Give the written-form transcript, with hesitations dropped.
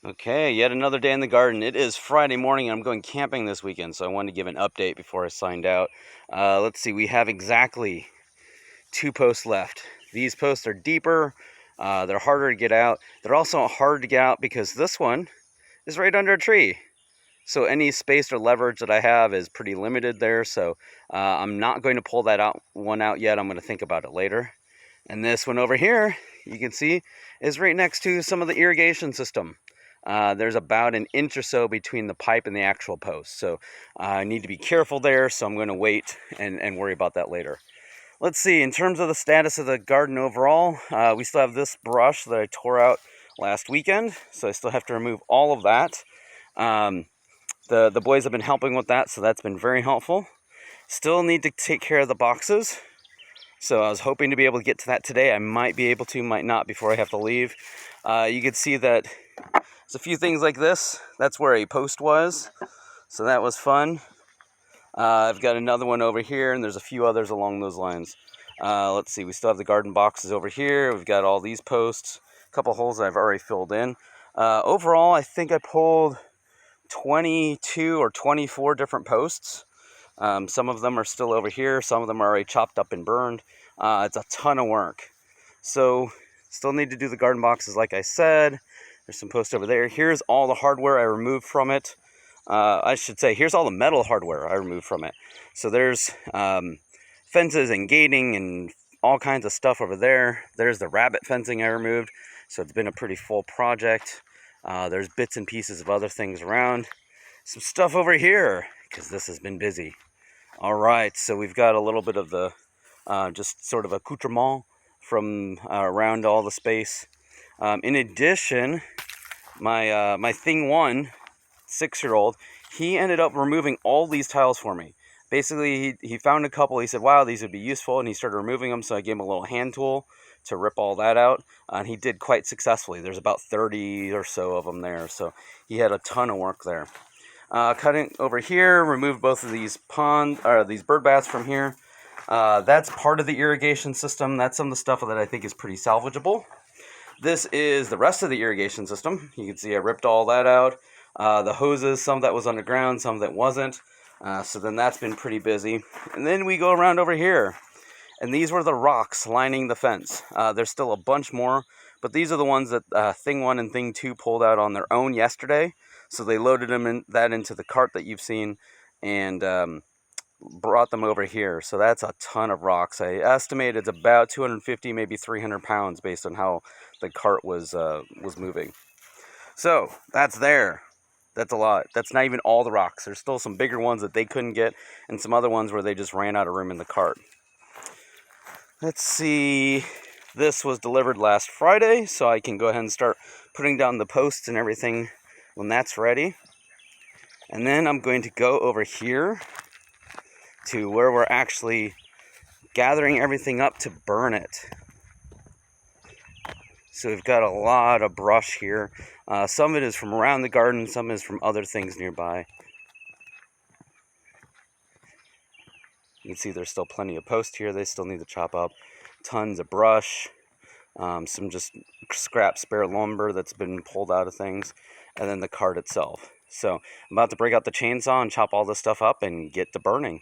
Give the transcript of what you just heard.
Okay, yet another day in the garden. It is Friday morning and I'm going camping this weekend, so I wanted to give an update before I signed out. Let's see, we have exactly 2 posts left. These posts are deeper, they're harder to get out. They're also hard to get out because this one is right under a tree. So any space or leverage that I have is pretty limited there, so I'm not going to pull that one out yet. I'm going to think about it later. And this one over here, you can see, is right next to some of the irrigation system. There's about an inch or so between the pipe and the actual post. So I need to be careful there, so I'm going to wait and worry about that later. Let's see, in terms of the status of the garden overall, we still have this brush that I tore out last weekend, so I still have to remove all of that. The boys have been helping with that, so that's been very helpful. Still need to take care of the boxes. So I was hoping to be able to get to that today. I might be able to, might not before I have to leave. You can see that there's a few things like this. That's where a post was. So that was fun. I've got another one over here, and there's a few others along those lines. Let's see, we still have the garden boxes over here. We've got all these posts, a couple holes that I've already filled in. Overall, I think I pulled 22 or 24 different posts. Some of them are still over here. Some of them are already chopped up and burned. It's a ton of work. So still need to do the garden boxes like I said. There's some posts over there. Here's all the hardware I removed from it. I should say, here's all the metal hardware I removed from it. So there's fences and gating and all kinds of stuff over there. There's the rabbit fencing I removed. So it's been a pretty full project. There's bits and pieces of other things around. Some stuff over here, because this has been busy. All right, so we've got a little bit of the just sort of accoutrement from around all the space. In addition, my Thing 1 6-year-old, he ended up removing all these tiles for me. Basically, he found a couple. He said, wow, these would be useful, and he started removing them, so I gave him a little hand tool to rip all that out, and he did quite successfully. There's about 30 or so of them there, so he had a ton of work there. Cutting over here, removed both of these these bird baths from here. That's part of the irrigation system. That's some of the stuff that I think is pretty salvageable. This is the rest of the irrigation system. You can see I ripped all that out. The hoses, some of that was underground, some of that wasn't. So then that's been pretty busy. And then we go around over here. And these were the rocks lining the fence. There's still a bunch more, but these are the ones that Thing 1 and Thing 2 pulled out on their own yesterday. So they loaded that into the cart that you've seen and brought them over here. So that's a ton of rocks. I estimate it's about 250, maybe 300 pounds based on how the cart was moving. So that's there. That's a lot. That's not even all the rocks. There's still some bigger ones that they couldn't get and some other ones where they just ran out of room in the cart. Let's see. This was delivered last Friday, so I can go ahead and start putting down the posts and everything when that's ready. And then I'm going to go over here to where we're actually gathering everything up to burn it. So we've got a lot of brush here. Some of it is from around the garden, some is from other things nearby. You can see there's still plenty of posts here they still need to chop up. Tons of brush, some just scrap spare lumber that's been pulled out of things, and then the cart itself. So I'm about to break out the chainsaw and chop all this stuff up and get to burning.